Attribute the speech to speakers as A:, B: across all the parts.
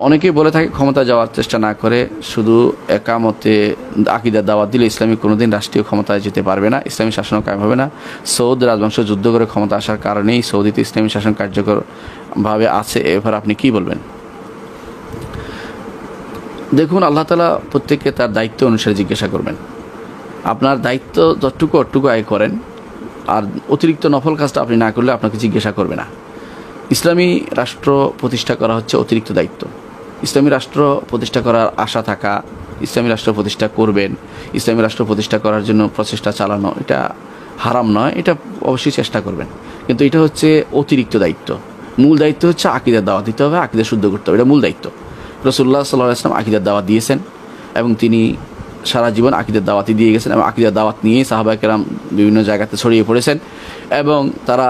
A: অনেকেই বলে থাকে ক্ষমতা যাওয়ার চেষ্টা না করে শুধু একামতে আকীদার দাওয়াত দিলে ইসলামী কোনোদিন রাষ্ট্রীয় ক্ষমতায় যেতে পারবে না, ইসলামী শাসনও কায়েম হবে না। সৌদ রাজবংশ যুদ্ধ করে ক্ষমতা আসার কারণেই সৌদিতে ইসলামী শাসন কার্যকরভাবে আছে। এবার আপনি কি বলবেন? দেখুন, আল্লাহ তাআলা প্রত্যেককে তার দায়িত্ব অনুসারে জিজ্ঞাসা করবেন। আপনার দায়িত্ব যতটুকু অতটুকু আয় করেন, আর অতিরিক্ত নফল কাজটা আপনি না করলে আপনাকে জিজ্ঞাসা করবে না। ইসলামী রাষ্ট্র প্রতিষ্ঠা করা হচ্ছে অতিরিক্ত দায়িত্ব। ইসলামী রাষ্ট্র প্রতিষ্ঠা করার আশা থাকা, ইসলামী রাষ্ট্র প্রতিষ্ঠা করবেন, ইসলামী রাষ্ট্র প্রতিষ্ঠা করার জন্য প্রচেষ্টা চালানো, এটা হারাম নয়, এটা অবশ্যই চেষ্টা করবেন। কিন্তু এটা হচ্ছে অতিরিক্ত দায়িত্ব। মূল দায়িত্ব হচ্ছে আকীদার দাওয়াত দিতে হবে, আকীদা শুদ্ধ করতে হবে, এটা মূল দায়িত্ব। রাসূলুল্লাহ সাল্লাল্লাহু আলাইহি ওয়াসাল্লাম আকীদার দাওয়াত দিয়েছেন এবং তিনি সারা জীবন আকীদার দাওয়াতই দিয়ে গেছেন এবং আকীদার দাওয়াত নিয়েই সাহাবায়ে কেরাম বিভিন্ন জায়গাতে ছড়িয়ে পড়েছেন এবং তারা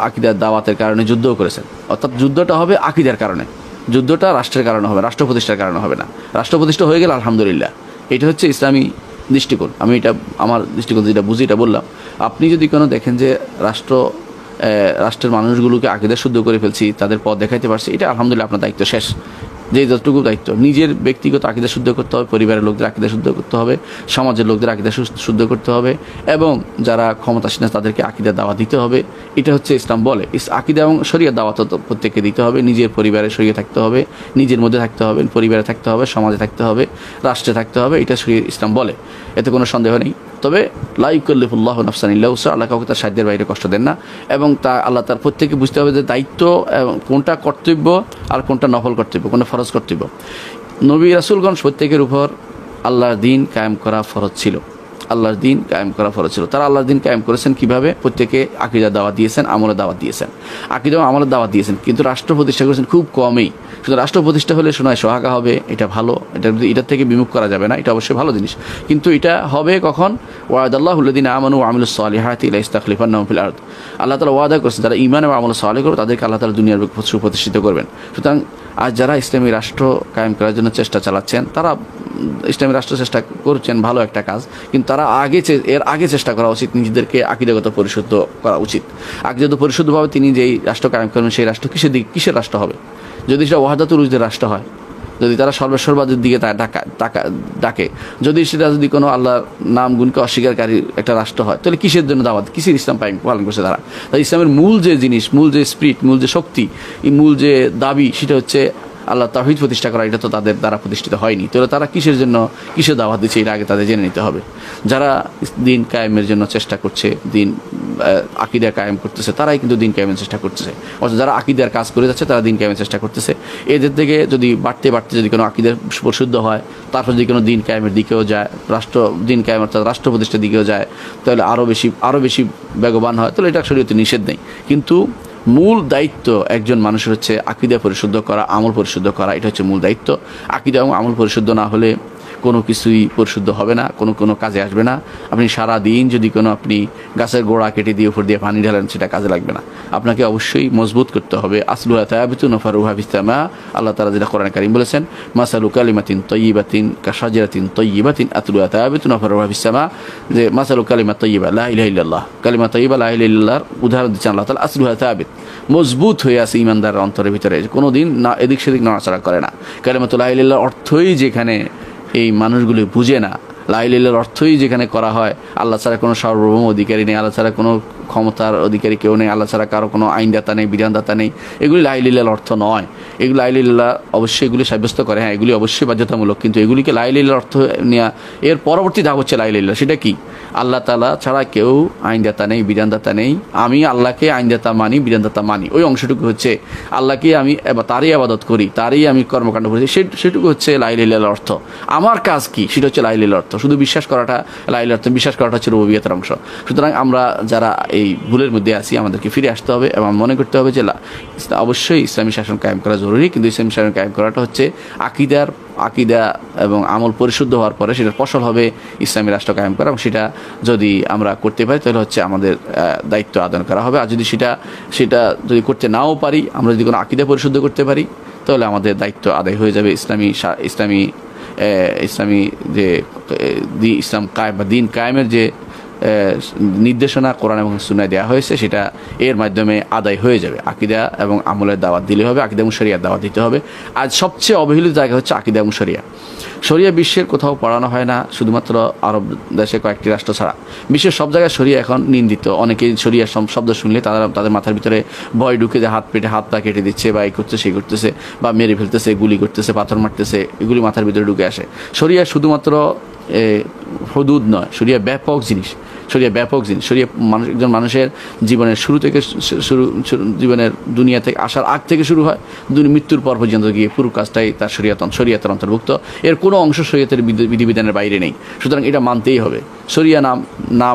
A: আকীদার দাওয়াতের কারণে যুদ্ধও করেছেন। অর্থাৎ যুদ্ধটা হবে আকীদার কারণে, যুদ্ধটা রাষ্ট্রের কারণে হবে, রাষ্ট্র প্রতিষ্ঠার কারণে হবে না। রাষ্ট্র প্রতিষ্ঠা হয়ে গেলে আলহামদুলিল্লাহ, এটা হচ্ছে ইসলামী দৃষ্টিকোণ। আমি এটা আমার দৃষ্টিকোণ যেটা বুঝি এটা বললাম। আপনি যদি কোনো দেখেন যে রাষ্ট্রের মানুষগুলোকে আকীদা শুদ্ধ করে ফেলছি, তাদের পথ দেখাইতে পারছি, এটা আলহামদুলিল্লাহ আপনার দায়িত্ব শেষ। যে যতটুকু দায়িত্ব, নিজের ব্যক্তিগত আকীদা শুদ্ধ করতে হবে, পরিবারের লোকদের আকীদা শুদ্ধ করতে হবে, সমাজের লোকদের আকীদা শুদ্ধ করতে হবে এবং যারা ক্ষমতাসীন তাদেরকে আকীদার দাওয়াত দিতে হবে। এটা হচ্ছে ইসলাম বলে। আকীদা এবং শরীয়ত দাওয়াত প্রত্যেককে দিতে হবে। নিজের পরিবারে শরীয়ত থাকতে হবে, নিজের মধ্যে থাকতে হবে, পরিবারে থাকতে হবে, সমাজে থাকতে হবে, রাষ্ট্রে থাকতে হবে। এটা শরীয়ত ইসলাম বলে, এতে কোনো সন্দেহ নেই। তবে লা ইউকাল্লিফুল্লাহু নাফসান ইল্লা উসআহা, আল্লাহ কাউকে তার সাধ্যের বাইরে কষ্ট দেন না এবং আল্লাহ তার প্রত্যেককে বুঝতে হবে যে দায়িত্ব কোনটা কর্তব্য আর কোনটা নফল কর্তব্য, কোনটা ফরজ কর্তব্য। নবী রাসূলগণ প্রত্যেকের উপর আল্লাহর দ্বীন কায়েম করা ফরজ ছিল, আল্লাহর দ্বীন কায়েম করা ফরজ ছিল। তারা আল্লাহর দ্বীন কায়েম করেছেন কিভাবে? প্রত্যেকে আকীদার দাওয়াত দিয়েছেন, আমলের দাওয়াত দিয়েছেন, আকীদা ও আমলের দাওয়াত দিয়েছেন, কিন্তু রাষ্ট্র প্রতিষ্ঠা করেছেন খুব কমই। শুধু রাষ্ট্র প্রতিষ্ঠা হলে শোনায় সোহাগা হবে, এটা ভালো, এটার থেকে বিমুখ করা যাবে না, এটা অবশ্যই ভালো জিনিস। কিন্তু এটা হবে কখন? ওয়াদাল্লাহুল্লাযীনা আমানু ওয়া আমিলুস সালিহাতি লা ইস্তাখলিফান্নাহুম ফিল আরদ। আল্লাহ তাআলা ওয়াদা করেছেন যারা ঈমান এবং আমল সালেহ করবে তাদেরকে আল্লাহ তাআলা দুনিয়ার বুকে সুপ্রতিষ্ঠিত করবেন। সুতরাং আজ যারা ইসলামী রাষ্ট্র কায়েম করার জন্য চেষ্টা চালাচ্ছেন, তারা ইসলামী রাষ্ট্র চেষ্টা করছেন, ভালো একটা কাজ, কিন্তু তারা এর আগে চেষ্টা করা উচিত নিজেদেরকে আকীদাগত পরিশুদ্ধ করা উচিত। আকীদাগত পরিশুদ্ধভাবে তিনি যেই রাষ্ট্র কায়েম করবেন সেই রাষ্ট্র কিসের রাষ্ট্র হবে? যদি সেটা ওয়াহদাতুল উজুদের রাষ্ট্র হয়, যদি তারা সর্বেশ্বরবাদের দিকে ডাকে, যদি সেটা যদি কোনো আল্লাহর নাম গুণকে অস্বীকারী একটা রাষ্ট্র হয়, তাহলে কিসের জন্য দাওয়াত, কিসের ইসলাম পালন করছে তারা? তাই ইসলামের মূল যে জিনিস, মূল যে স্পিরিট, মূল যে শক্তি, এই মূল যে দাবি, সেটা হচ্ছে আল্লাহ তাওহীদ প্রতিষ্ঠা করা। এটা তো তাদের দ্বারা প্রতিষ্ঠিত হয়নি, তাহলে তারা কিসের দাওয়াত দিচ্ছে, এটা আগে তাদের জেনে নিতে হবে। যারা দিন কায়েমের জন্য চেষ্টা করছে, দিন আকীদা কায়েম করতেছে, তারাই কিন্তু দিন কায়েমের চেষ্টা করতেছে। অর্থাৎ যারা আকীদার কাজ করে যাচ্ছে তারা দিন কায়েমের চেষ্টা করতেছে। এদের থেকে যদি বাড়তে যদি কোনো আকীদার পরিশুদ্ধ হয়, তারপর যদি কোনো দিন কায়েমের দিকেও যায়, দিন কায়েম অর্থাৎ রাষ্ট্র প্রতিষ্ঠার দিকেও যায়, তাহলে আরও বেশি বেগবান হয়, তাহলে এটা শরীয়তে নিষেধ নেই। কিন্তু মূল দায়িত্ব একজন মানুষের হচ্ছে আকীদা পরিশুদ্ধ করা, আমল পরিশুদ্ধ করা, এটা হচ্ছে মূল দায়িত্ব। আকীদা এবং আমল পরিশুদ্ধ না হলে কোনো কিছুই পরিশুদ্ধ হবে না, কোনো কাজে আসবে না। আপনি সারা দিন যদি আপনি গাছের গোড়া কেটে দিয়ে উপর দিয়ে পানি ঢালেন, সেটা কাজে লাগবে না। আপনাকে অবশ্যই মজবুত করতে হবে। আসলুহা তায়াবিতুন ওয়া ফারউহা ফিস-সামা। আল্লাহ তাআলা যেটা কোরআনে কারীম বলেছেন, মাসালু কালিমাতিন তাইয়্যিবাতিন কাশাজারাতিন তাইয়্যিবাতিন আসলুহা তায়াবিতুন ওয়া ফারউহা ফিস-সামা। যে মাসালু কালিমাত তাইয়্যিবা লা ইলাহা ইল্লাল্লাহ, কালিমা তাইয়্যিবা লা ইলাহা ইল্লাল্লাহর উদাহরণ দিচ্ছেন আল্লাহ তাআলা। আসলুহা তায়াবিত, মজবুত হয়ে আছে ঈমানদারের অন্তরের ভিতরে, কোনোদিন না এদিক সেদিক নড়াচড়া করে না। কালিমাতুল লা ইলাহা ইল্লাল্লাহর অর্থই যেখানে এই মানুষগুলো বুঝে না, লা ইলাহা ইল্লাল্লাহর অর্থই যেখানে করা হয় আল্লাহ ছাড়া কোনো সার্বভৌম অধিকারী নেই, আল্লাহ ছাড়া কোনো ক্ষমতার অধিকারী কেউ নেই, আল্লাহ ছাড়া কারো কোনো আইনদাতা নেই, বিধানদাতা নেই, এগুলি লা ইলাহা ইল্লাল্লাহর অর্থ নয়। এগুলো লা ইলাহা ইল্লাল্লাহ অবশ্যই এগুলি সাব্যস্ত করে, হ্যাঁ এগুলি অবশ্যই বাধ্যতামূলক, কিন্তু এগুলিকে লা ইলাহা ইল্লাল্লাহর অর্থ নেওয়া এর পরবর্তী ধাপ হচ্ছে লা ইলাহা ইল্লাল্লাহ। সেটা কি? আল্লাহ তাআলা ছাড়া কেউ আইনদাতা নেই, বিধানদাতা নেই, আমি আল্লাহকে আইনদাতা মানি, বিধানদাতা মানি, ওই অংশটুকু হচ্ছে আল্লাহকে আমি তারই ইবাদত করি, তারই আমি কর্মকাণ্ড করি, সেটুকু হচ্ছে লা ইলাহা ইল্লাল্লাহর অর্থ। আমার কাজ কি, সেটা হচ্ছে লা ইলাহা ইল্লাল্লাহর অর্থ। শুধু বিশ্বাস করাটা লা ইলাহা অর্থ, বিশ্বাস করাটা হচ্ছে রুবুবিয়তের অংশ। সুতরাং আমরা যারা এই ভুলের মধ্যে আছি, আমাদেরকে ফিরে আসতে হবে এবং মনে করতে হবে যে অবশ্যই ইসলামী শাসন কায়েম করা জরুরি, কিন্তু ইসলামী শাসন কায়েম করাটা হচ্ছে আকীদা এবং আমল পরিশুদ্ধ হওয়ার পরে সেটার ফসল হবে ইসলামী রাষ্ট্র কায়েম করা, এবং সেটা যদি আমরা করতে পারি তাহলে হচ্ছে আমাদের দায়িত্ব আদায় করা হবে। আর যদি সেটা যদি করতে নাও পারি, আমরা যদি কোনো আকীদা পরিশুদ্ধ করতে পারি, তাহলে আমাদের দায়িত্ব আদায় হয়ে যাবে। ইসলামী যে ইসলাম কায়েম বা দিন কায়েমের যে নির্দেশনা কোরআন এবং সুন্নাহয় দেওয়া হয়েছে সেটা এর মাধ্যমে আদায় হয়ে যাবে। আকীদা এবং আমলের দাওয়াত দিলে হবে, আকীদা এবং শরিয়ার দাওয়াত দিতে হবে। আজ সবচেয়ে অবহেলিত জায়গা হচ্ছে আকীদা এবং শরিয়া। শরিয়া বিশ্বের কোথাও পড়ানো হয় না, শুধুমাত্র আরব দেশে কয়েকটি রাষ্ট্র ছাড়া। বিশ্বের সব জায়গায় শরিয়া এখন নিন্দিত। অনেকেই শরিয়ার শব্দ শুনলে তাদের মাথার ভিতরে ভয় ঢুকে যে হাত পেটে হাত পা কেটে দিচ্ছে বা এই করছে সেই করতেছে বা মেরে ফেলতেছে, গুলি করতেছে, পাথর মারতেছে, এগুলি মাথার ভিতরে ঢুকে আসে। শরিয়া শুধুমাত্র হুদুদ নয়, শরিয়া ব্যাপক জিনিস। শরিয়া ব্যাপক জিনিস। শরিয়া একজন মানুষের জীবনের শুরু থেকে জীবনের দুনিয়া থেকে আসার আগ থেকে শুরু হয়, মৃত্যুর পর পর্যন্ত গিয়ে পুরো কাজটাই তার শরিয়াতের অন্তর্ভুক্ত। এর কোনো অংশ শরিয়াতের বিধিবিধানের বাইরে নেই। সুতরাং এটা মানতেই হবে। শরিয়া না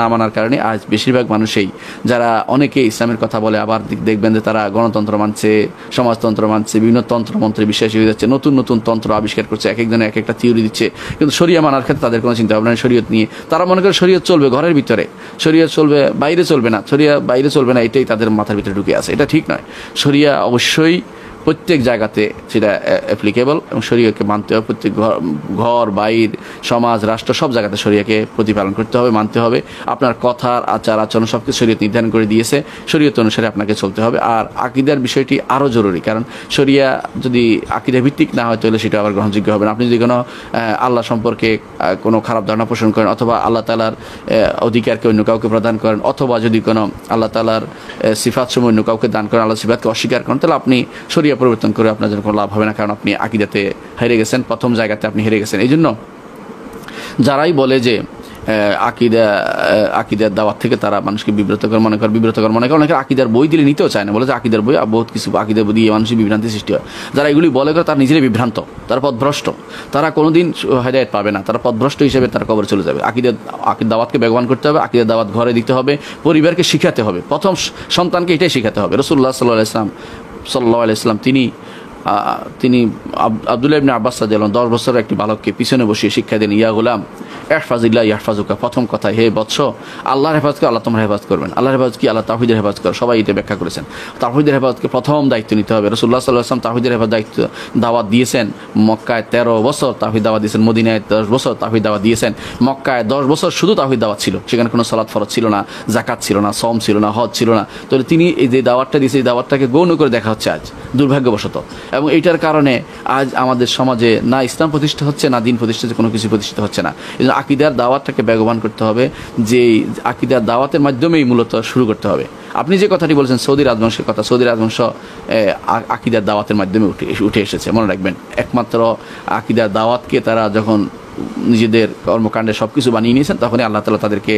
A: মানার কারণে আজ বেশিরভাগ মানুষই, যারা অনেকে ইসলামের কথা বলে, আবার দেখবেন যে তারা গণতন্ত্র মানছে, সমাজতন্ত্র মানছে, বিভিন্ন তন্ত্রমন্ত্রে বিশ্বাসী হয়ে যাচ্ছে, নতুন নতুন তন্ত্র আবিষ্কার করছে, এক একজনে এক একটা থিওরি দিচ্ছে। কিন্তু শরিয়া মানার ক্ষেত্রে তাদের কোনো চিন্তা ভাবনা নেই শরীয়ত নিয়ে। তারা মনে করে শরীয়ত চলবে ঘরের ভিতরে, শরিয়া চলবে বাইরে চলবে না, শরিয়া বাইরে চলবে না, এটাই তাদের মাথার ভিতরে ঢুকে আছে। এটা ঠিক নয়। শরিয়া অবশ্যই প্রত্যেক জায়গাতে সেটা অ্যাপ্লিকেবল এবং শরিয়াকে মানতে হবে। প্রত্যেক ঘর বাইর সমাজ রাষ্ট্র সব জায়গাতে শরিয়াকে প্রতিপালন করতে হবে, মানতে হবে। আপনার কথার আচার আচরণ সব কিছু শরিয়ত নির্ধারণ করে দিয়েছে, শরিয়ত অনুসারে আপনাকে চলতে হবে। আর আকীদার বিষয়টি আরও জরুরি, কারণ শরিয়া যদি আকীদা ভিত্তিক না হয় তাহলে সেটা আবার গ্রহণযোগ্য হবে না। আপনি যদি কোনো আল্লাহ সম্পর্কে কোনো খারাপ ধারণা পোষণ করেন, অথবা আল্লাহ তাআলার অধিকারকে অন্য কাউকে প্রদান করেন, অথবা যদি কোনো আল্লাহ তাআলার সিফাতসমূহ অন্য কাউকে দান করেন, আল্লাহ সিফাতকে অস্বীকার করেন, তাহলে আপনি শরিয়া পরিবর্তন করে আপনার জন্য কোনো লাভ হবে না, কারণ আপনি আকীদাতে হেরে গেছেন, প্রথম জায়গাতে আপনি হেরে গেছেন। এই জন্য যারাই বলে যে আকীদার দাওয়াত থেকে তারা মানুষকে বিব্রতকর মনে করে, অনেকে আকীদার বই দিলে নিতেও চায় না, বলে যে আকীদার বই বহুত কিছু আকীদার বই দিয়ে মানুষের বিভ্রান্তি সৃষ্টি হয়। যারা এগুলি বলে করে তারা নিজেরাই বিভ্রান্ত, তারা পথভ্রষ্ট, তারা কোনোদিন হেদায়েত পাবে না, তারা পথভ্রষ্ট হিসেবে তারা কবরে চলে যাবে। আকীদার দাওয়াতকে বেগবান করতে হবে, আকীদার দাওয়াত ঘরে দিতে হবে, পরিবারকে শিখাতে হবে, প্রথম সন্তানকে এটাই শিখাতে হবে। রাসূলুল্লাহ সাল্লাল্লাহু আলাইহি ওয়াসাল্লাম তিনি আব্দুল্লাহ ইবনে আব্বাস রাদিয়াল্লাহু 10 বছরের একটি বালককে পিছনে বসিয়ে শিক্ষা দেন, ইয়া গোলাম ইহফাজিল্লাহ ইয়াহফাজুকা। প্রথম কথা, হে বৎস, আল্লাহর হেফাজত করে, আল্লাহ তোমার হেফাজত করবেন। আল্লাহর হেফাজত কি? আল্লাহ তাওহীদের হেফাজত করে। সবাই এটা ব্যাখ্যা করেছেন। তাওহীদের হেফাজতকে প্রথম দায়িত্ব নিতে হবে। রাসূলুল্লাহ সাল্লাল্লাহু আলাইহি ওয়াসাল্লাম তাওহীদের হেফাজত দায়িত্ব দাওয়াত দিয়েছেন। মক্কায় 13 বছর তাওহীদ দাওয়াত দিয়েছেন, মদিনায় 10 বছর তাওহীদ দাওয়াত দিয়েছেন। মক্কায় 10 বছর শুধু তাওহীদ দাওয়াত ছিল, সেখানে কোনো সালাত ফরজ ছিল না, যাকাত ছিল না, সওম ছিল না, হজ ছিল না। তাহলে তিনি এই যে দাওয়াতটা দিয়েছে, এই দাওয়াতটাকে গৌণ করে দেখা হচ্ছে আজ, দুর্ভাগ্যবশত। এবং এইটার কারণে আজ আমাদের সমাজে না ইসলাম প্রতিষ্ঠা হচ্ছে, না দিন প্রতিষ্ঠা হচ্ছে, কোনো কিছু প্রতিষ্ঠিত হচ্ছে না। এই জন্য আকীদার দাওয়াতটাকে বেগবান করতে হবে, যে আকীদার দাওয়াতের মাধ্যমেই মূলত শুরু করতে হবে। আপনি যে কথাটি বলেছেন সৌদি রাজবংশের কথা, সৌদি রাজবংশ আকীদার দাওয়াতের মাধ্যমে উঠে এসেছে। মনে রাখবেন, একমাত্র আকীদার দাওয়াতকে তারা যখন নিজেদের কর্মকাণ্ডে সব কিছু বানিয়ে নিয়েছেন, তখনই আল্লাহ তাআলা তাদেরকে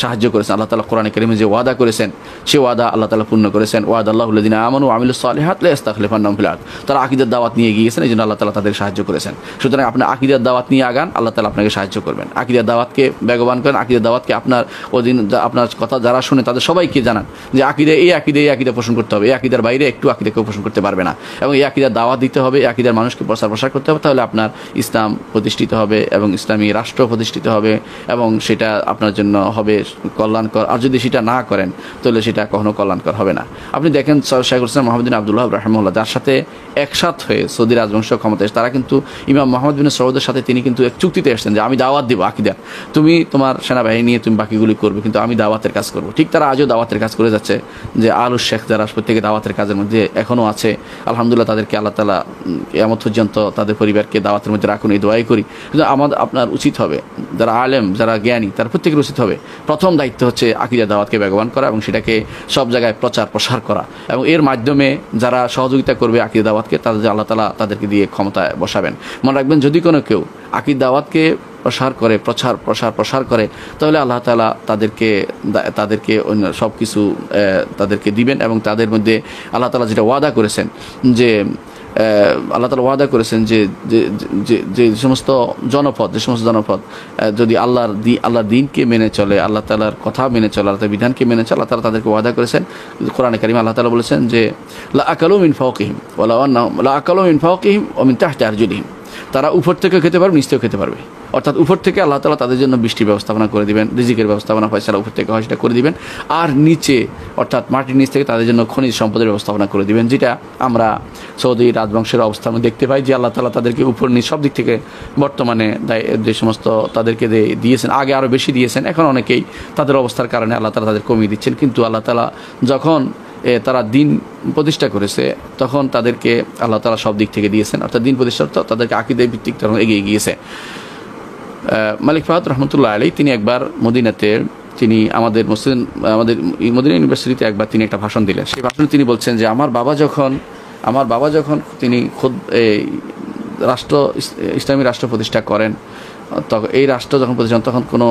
A: সাহায্য করেছেন। আল্লাহ তাআলা কোরআনে কারিমে যে ওয়াদা করেছেন, সে ওয়াদা আল্লাহ তাআলা পূর্ণ করেছেন। ওয়াদাল্লাহুল্লাযিনা আমানু ওয়া আমিলুস সালিহাত লা ইস্তাখলিফান্নাহুম ফিল আরদ। তারা আকীদার দাওয়াত নিয়ে গিয়েছেন, এই জন্য আল্লাহ তাআলা তাদের সাহায্য করেছেন। সুতরাং আপনি আকীদার দাওয়াত নিয়ে আগান, আল্লাহ তাআলা আপনাকে সাহায্য করবেন। আকীদার দাওয়াতকে বেগবান করেন, আকীদার দাওয়াতকে আপনার অধীন, আপনার কথা যারা শুনে তাদের সবাইকে জানান যে এই আকীদা পোষণ করতে হবে, এই আকীদার বাইরে একটু আকীদাকে পোষণ করতে পারবে না, এবং এই আকীদার দাওয়াত দিতে হবে, এই আকীদার মানুষকে প্রসার করতে হবে। তাহলে আপনার ইসলাম প্রতিষ্ঠিত হবে এবং ইসলামী রাষ্ট্র প্রতিষ্ঠিত হবে, এবং সেটা আপনার জন্য হবে কল্যাণকর। আর যদি সেটা না করেন তাহলে সেটা কখনো কল্যাণকর হবে না। আপনি দেখেন শাইখুল ইসলাম মুহাম্মদ বিন আব্দুল ওয়াহাব রাহিমাহুল্লাহ, যার সাথে একসাথ হয়ে সৌদি রাজবংশ ক্ষমতা এসে, তারা কিন্তু ইমাম মুহাম্মদ বিন সৌদের সাথে তিনি কিন্তু এক চুক্তিতে এসেছেন যে আমি দাওয়াত দেবো আকীদার, তুমি তোমার সেনাবাহিনী নিয়ে তুমি বাকিগুলি করবে, কিন্তু আমি দাওয়াতের কাজ করবো। ঠিক তারা আজও দাওয়াতের কাজ করে যাচ্ছে, যে আলু শেখ যারা প্রত্যেকে দাওয়াতের কাজের মধ্যে এখনও আছে। আলহামদুলিল্লাহ, তাদেরকে আল্লাহ তাআলা কিয়ামত পর্যন্ত তাদের পরিবারকে দাওয়াতের মধ্যে রাখুন, এই দোয়াই করি। কিন্তু আপনার উচিত হবে, যারা আলেম যারা জ্ঞানী তার প্রত্যেকের উচিত হবে প্রথম দায়িত্ব হচ্ছে আকীদার দাওয়াতকে বেগবান করা এবং সেটাকে সব জায়গায় প্রসার করা, এবং এর মাধ্যমে যারা সহযোগিতা করবে আকীদার দাওয়াতকে, তাদের আল্লাহ তাআলা তাদেরকে দিয়ে ক্ষমতায় বসাবেন। মনে রাখবেন, যদি কোনো কেউ আকীদার দাওয়াতকে প্রসার করে তাহলে আল্লাহ তাআলা তাদেরকে অন্য সব কিছু তাদেরকে দিবেন, এবং তাদের মধ্যে আল্লাহ তাআলা যেটা ওয়াদা করেছেন, যে আল্লাহ তাআলা ওয়াদা করেছেন যে সমস্ত জনপদ যদি আল্লাহর দিনকে মেনে চলে, আল্লাহ তাআলার কথা মেনে চলে, আল্লাহর বিধানকে মেনে চলে, আল্লাহ তাআলা তাদেরকে ওয়াদা করেছেন। কোরআনে কারিমে আল্লাহ তাআলা বলেছেন যে লা আকালু মিন ফাওকিহিম ওয়া মিন তাহতি আরজুলিহিম, তারা উপর থেকে খেতে পারবে, নিচ থেকেও খেতে পারবে। অর্থাৎ উপর থেকে আল্লাহ তাআলা তাদের জন্য বৃষ্টির ব্যবস্থাপনা করে দিবেন, রিজিকের ব্যবস্থাপনা ফয়সালা উপর থেকে হয় সেটা করে দিবেন। আর নিচে অর্থাৎ মাটির নিচ থেকে তাদের জন্য খনিজ সম্পদের ব্যবস্থাপনা করে দিবেন, যেটা আমরা সৌদি রাজবংশের অবস্থান দেখতে পাই যে আল্লাহ তাআলা তাদেরকে উপর নিচ সব দিক থেকে বর্তমানে যে সমস্ত তাদেরকে দিয়েছেন, আগে আরও বেশি দিয়েছেন, এখন অনেকেই তাদের অবস্থার কারণে আল্লাহ তাআলা তাদের কমিয়ে দিচ্ছেন। কিন্তু আল্লাহ তাআলা যখন তারা দিন প্রতিষ্ঠা করেছে তখন তাদেরকে আল্লাহ তাআলা সব দিক থেকে দিয়েছেন, অর্থাৎ দিন প্রতিষ্ঠা তাদেরকে আকীদা ভিত্তিক তখন এগিয়ে গিয়েছে। মালিক ফাহাদ রহমতুল্লাহ আলাইহি তিনি একবার মদিনাতে তিনি আমাদের মদিনা ইউনিভার্সিটিতে একবার তিনি একটা ভাষণ দিলেন। সেই ভাষণে তিনি বলছেন যে আমার বাবা যখন তিনি খুদ ইসলামী রাষ্ট্র প্রতিষ্ঠা করেন, তখন এই রাষ্ট্র যখন প্রতিষ্ঠা তখন কোনো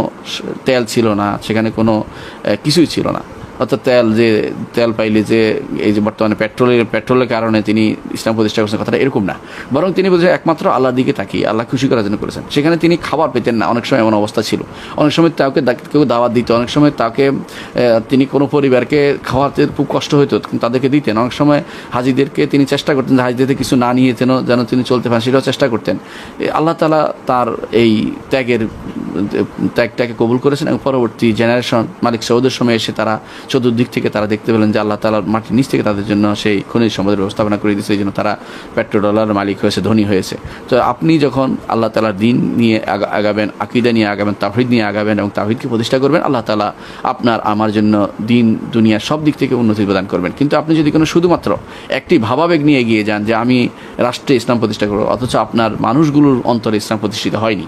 A: তেল ছিল না, সেখানে কোনো কিছুই ছিল না। অর্থাৎ তেল পাইলে যে এই যে বর্তমানে পেট্রোলের কারণে তিনি ইসলাম প্রতিষ্ঠা করেছেন, কথাটা এরকম না, বরং তিনি বলছেন একমাত্র আল্লাহর দিকে তাকিয়ে আল্লাহ খুশি করার জন্য করেছেন। সেখানে তিনি খাবার পেতেন না, অনেক সময় এমন অবস্থা ছিল, অনেক সময় তাকে কেউ দাওয়াত দিত, অনেক সময় তাকে তিনি কোনো পরিবারকে খাওয়াতে খুব কষ্ট হতো, তাদেরকে দিতেন। অনেক সময় হাজিদেরকে তিনি চেষ্টা করতেন যে হাজিদেরকে কিছু না নিয়ে যেন তিনি চলতে পারেন, সেটাও চেষ্টা করতেন। আল্লাহ তাআলা তার এই ত্যাগটাকে কবুল করেছেন এবং পরবর্তী জেনারেশন মালিক সৌদের সময় এসে তারা চতুর্দিক থেকে তারা দেখতে পেলেন যে আল্লাহ তাআলার মাটির নিচ থেকে তাদের জন্য সেই খনিজ সম্পদের ব্যবস্থাপনা করে দিয়েছে, এই জন্য তারা পেট্রোডলার মালিক হয়েছে, ধনী হয়েছে। তো আপনি যখন আল্লাহ তাআলার দিন নিয়ে আগাবেন, আকীদা নিয়ে আগাবেন, তাওহীদ নিয়ে আগাবেন এবং তাওহীদকে প্রতিষ্ঠা করবেন, আল্লাহ তাআলা আমার জন্য দিন দুনিয়া সব দিক থেকে উন্নতি প্রদান করবেন। কিন্তু আপনি যদি কোনো শুধুমাত্র একটি ভাবাবেগ নিয়ে এগিয়ে যান যে আমি রাষ্ট্রে ইসলাম প্রতিষ্ঠা করব, অথচ আপনার মানুষগুলোর অন্তরে ইসলাম প্রতিষ্ঠিত হয়নি,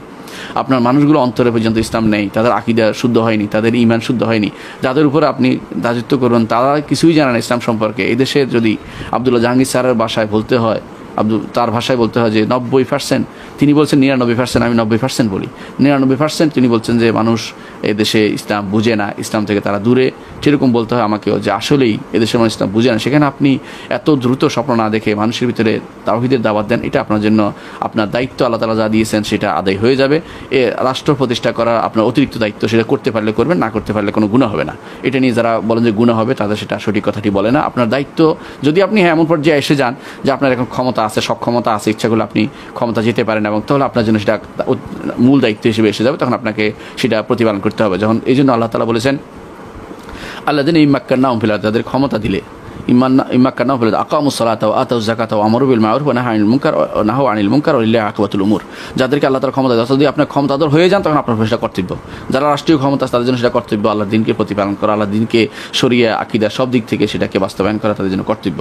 A: আপনার মানুষগুলো অন্তরে পর্যন্ত ইসলাম নেই, তাদের আকীদা শুদ্ধ হয়নি, তাদের ঈমান শুদ্ধ হয়নি, যাদের উপরে আপনি রাজত্ব করবেন তারা কিছুই জানে না ইসলাম সম্পর্কে। এই দেশে যদি আব্দুল্লাহ জাহাঙ্গীর স্যারের ভাষায় বলতে হয়, তার ভাষায় বলতে হয় যে 90%, তিনি বলছেন 99%, আমি 90% বলি, 99% তিনি বলছেন যে মানুষ এদেশে ইসলাম বুঝে না, ইসলাম থেকে তারা দূরে, সেরকম বলতে হয় আমাকেও যে আসলেই এদেশের মানুষ ইসলাম বুঝে না। সেখানে আপনি এত দ্রুত স্বপ্ন না দেখে মানুষের ভিতরে তাওহীদের দাওয়াত দেন, এটা আপনার জন্য আপনার দায়িত্ব আল্লাহ তাআলা যা দিয়েছেন সেটা আদায় হয়ে যাবে। রাষ্ট্র প্রতিষ্ঠা করা আপনার অতিরিক্ত দায়িত্ব, সেটা করতে পারলে করবেন, না করতে পারলে কোনো গুনাহ হবে না। এটা নিয়ে যারা বলেন যে গুনাহ হবে তাদের সেটা সঠিক কথাটি বলে না। আপনার দায়িত্ব, যদি আপনি এমন পর্যায়ে এসে যান যে আপনার এখন ক্ষমতা আছে, সক্ষমতা আছে, ইচ্ছা করলে আপনি ক্ষমতা যেতে পারেন, এবং তাহলে আপনার জন্য সেটা মূল দায়িত্ব হিসেবে এসে যাবে, তখন আপনাকে সেটা প্রতিপালন করতে হবে। যখন এই জন্য আল্লাহ তাআলা বলেছেন আল্লাযীনা ইম্মাক্কানাহুম ফিল আরদি, যাদের ক্ষমতা দিলে, ইম্মাক্কানাহুম ফিল আরদি আকামুস সালাতা ওয়া আতাউয যাকাতা ওয়া আমারু বিল মা'রুফ ওয়া নাহাউ আনিল মুনকার ওয়া লিল্লাহি আকিবাতুল উমুর। যাদেরকে আল্লাহ তাআলা ক্ষমতা দেয়, যদি আপনার ক্ষমতাধর হয়ে যান তখন আপনার সেটা কর্তব্য। যারা রাষ্ট্রীয় ক্ষমতা আছে তাদের জন্য সেটা কর্তব্য আল্লাহর দিনকে প্রতিপালন করা, আল্লাহর দিনকে শরিয়া আকীদা সব দিক থেকে সেটাকে বাস্তবায়ন করা তাদের জন্য কর্তব্য।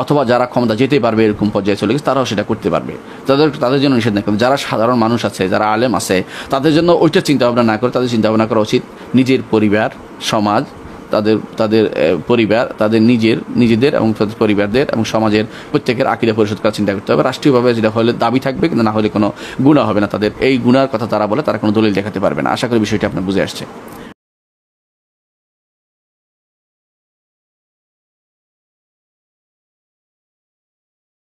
A: অথবা যারা ক্ষমতা যেতে পারবে এরকম পর্যায়ে চলে গেছে তারাও সেটা করতে পারবে, তাদের জন্য নিষেধ না। কিন্তু যারা সাধারণ মানুষ আছে, যারা আলেম আছে, তাদের জন্য ওইটা চিন্তাভাবনা না করে তাদের চিন্তাভাবনা করা উচিত নিজের পরিবার, সমাজ, তাদের পরিবার, তাদের নিজেদের এবং তাদের পরিবারদের এবং সমাজের প্রত্যেকের আকীদা পরিশোধ করার চিন্তা করতে হবে। রাষ্ট্রীয়ভাবে যেটা হলে দাবি থাকবে, কিন্তু না হলে কোনো গুনাহ হবে না। তাদের এই গুনার কথা তারা বলে, তারা কোনো দলিল দেখাতে পারবে না। আশা করি বিষয়টি আপনার বুঝে আসছে।